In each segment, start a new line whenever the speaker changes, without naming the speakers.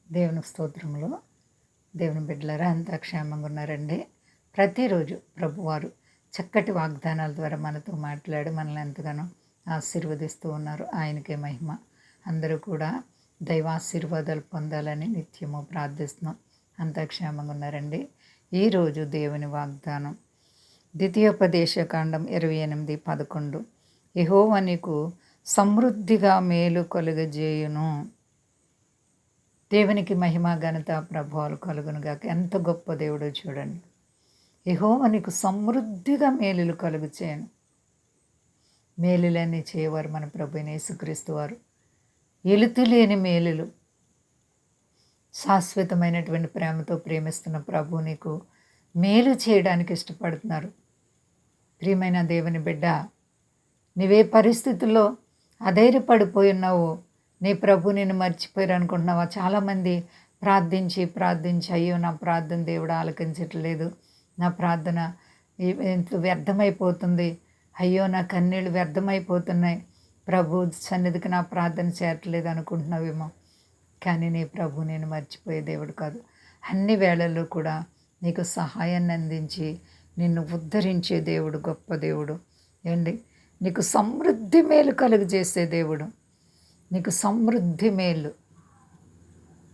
దేవుని స్తోత్రములు. దేవుని బిడ్డలారా అంతా క్షేమంగా ఉన్నారండి. ప్రతిరోజు ప్రభువారు చక్కటి వాగ్దానాల ద్వారా మనతో మాట్లాడి మనల్ని ఎంతగానో ఆశీర్వదిస్తూ ఉన్నారు. ఆయనకే మహిమ. అందరూ కూడా దైవాశీర్వాదాలు పొందాలని నిత్యము ప్రార్థిస్తున్నాం. అంతా క్షేమంగా ఉన్నారండి. ఈరోజు దేవుని వాగ్దానం ద్వితీయోపదేశకాండం 28:11 యెహోవా నీకు సమృద్ధిగా మేలు కలుగజేయును. దేవునికి మహిమ ఘనత ప్రభావాలు కలుగునుగాక. ఎంత గొప్ప దేవుడో చూడండి. యెహోవా నీకు సమృద్ధిగా మేలులు కలుగు చేయను. మేలులన్నీ చేయవారు మన ప్రభు యేసుక్రీస్తు వారు. ఎలుతులేని మేలులు, శాశ్వతమైనటువంటి ప్రేమతో ప్రేమిస్తున్న ప్రభు నీకు మేలు చేయడానికి ఇష్టపడుతున్నారు. ప్రియమైన దేవుని బిడ్డ, నీవే పరిస్థితుల్లో అధైర్యపడిపోయి ఉన్నావో, నీ ప్రభు నిన్ను మర్చిపోయారు అనుకుంటున్నావా? చాలామంది ప్రార్థించి అయ్యో నా ప్రార్థన దేవుడు ఆలకించట్లేదు, నా ప్రార్థన ఎంత వ్యర్థమైపోతుంది, అయ్యో నా కన్నీళ్ళు వ్యర్థమైపోతున్నాయి, ప్రభు సన్నిధికి నా ప్రార్థన చేరట్లేదు అనుకుంటున్నావేమో. కానీ నీ ప్రభు నేను మర్చిపోయే దేవుడు కాదు. అన్ని వేళల్లో కూడా నీకు సహాయాన్ని అందించి నిన్ను ఉద్ధరించే దేవుడు, గొప్ప దేవుడు. ఏంటి నీకు సమృద్ధి మేలు కలుగు చేసే దేవుడు. నీకు సమృద్ధి మేలు,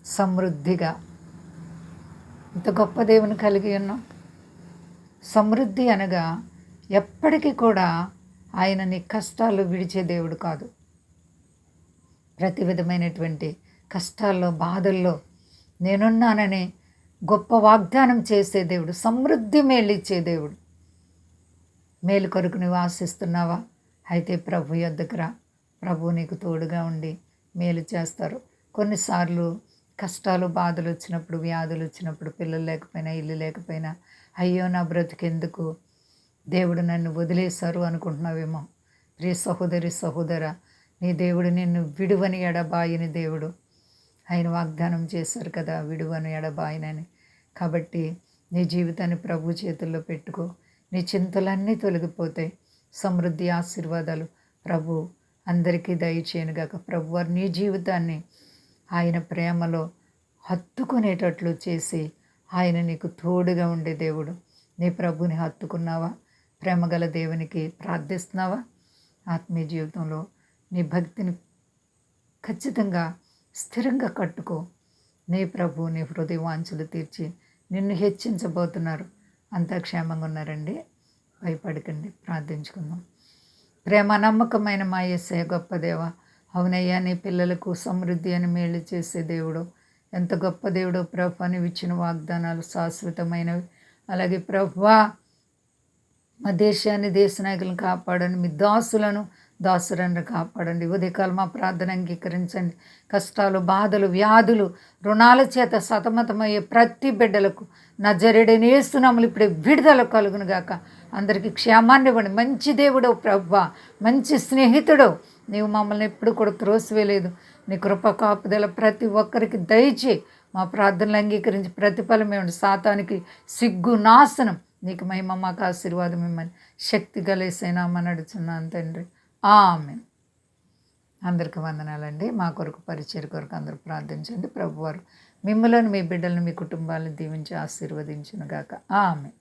సమృద్ధిగా ఇంత గొప్ప దేవుని కలిగి ఉన్నాం. సమృద్ధి అనగా ఎప్పటికీ కూడా ఆయన నీ కష్టాలు విడిచే దేవుడు కాదు. ప్రతి విధమైనటువంటి కష్టాల్లో, బాధల్లో నేనున్నానని గొప్ప వాగ్దానం చేసే దేవుడు, సమృద్ధి మేలు ఇచ్చే దేవుడు. మేలు కొరకు నువ్వు ఆశిస్తున్నావా? అయితే ప్రభు యొద్దకు రా. ప్రభు నీకు తోడుగా ఉండి మేలు చేస్తారు. కొన్నిసార్లు కష్టాలు, బాధలు వచ్చినప్పుడు, వ్యాధులు వచ్చినప్పుడు, పిల్లలు లేకపోయినా, ఇల్లు లేకపోయినా, అయ్యో నా బ్రతికెందుకు, దేవుడు నన్ను వదిలేశారు అనుకుంటున్నావేమో. ప్రియ సహోదరి, సహోదర, నీ దేవుడు నిన్ను విడువని ఎడబాయని దేవుడు. ఆయన వాగ్దానం చేశారు కదా, విడువని ఎడబాయనని. కాబట్టి నీ జీవితాన్ని ప్రభు చేతుల్లో పెట్టుకో. నీ చింతలన్నీ తొలగిపోతాయి. సమృద్ధి ఆశీర్వాదాలు ప్రభు అందరికీ దయచేయనుగాక. ప్రభు వారు నీ జీవితాన్ని ఆయన ప్రేమలో హత్తుకునేటట్లు చేసి ఆయన నీకు తోడుగా ఉండే దేవుడు. నీ ప్రభుని హత్తుకున్నావా? ప్రేమగల దేవునికి ప్రార్థిస్తున్నావా? ఆత్మీయ జీవితంలో నీ భక్తిని ఖచ్చితంగా స్థిరంగా కట్టుకో. నీ ప్రభు నీ హృదయ వాంఛలు తీర్చి నిన్ను హెచ్చించబోతున్నారు. అంతా క్షేమంగా ఉన్నారండి. భయపడకండి. ప్రార్థించుకుందాం. ప్రేమ నమ్మకమైన మా యేసయ్య గొప్ప దేవ, అవునయ్యా, నీ పిల్లలకు సమృద్ధి అని మేలు చేసే దేవుడు. ఎంత గొప్ప దేవుడో ప్రభు. నీవు ఇచ్చిన వాగ్దానాలు శాశ్వతమైనవి. అలాగే ప్రభువా, మా దేశాన్ని, దేశ నాయకులను కాపాడండి. మీ దాసులను కాపాడండి. ఉదయకాలం మా ప్రార్థన అంగీకరించండి. కష్టాలు, బాధలు, వ్యాధులు, రుణాల చేత సతమతమయ్యే ప్రతి బిడ్డలకు నజరేయుడైన యేసు నామములో ఇప్పుడే విడుదల కలుగును గాక. అందరికీ క్షేమాన్ని ఇవ్వండి. మంచి దేవుడు ప్రభువా, మంచి స్నేహితుడు. నీవు మమ్మల్ని ఎప్పుడు కూడా త్రోసివేయలేదు. నీ కృప కాపుదల ప్రతి ఒక్కరికి దయచి మా ప్రార్థనలు అంగీకరించి ప్రతిఫలం ఇవ్వండి. సాతానికి సిగ్గు, నాశనం. నీకు మహిమ, మాకు ఆశీర్వాదం ఇమ్మని శక్తి గలేసైనా నడుచున్నాను తండ్రి. ఆమేన్. అందరికీ వందనాలండి. మా కొరకు, పరిచయ కొరకు అందరూ ప్రార్థించండి. ప్రభువారు మిమ్మల్ని, మీ బిడ్డలను, మీ కుటుంబాలను దీవించి ఆశీర్వదించును గాక. ఆమేన్.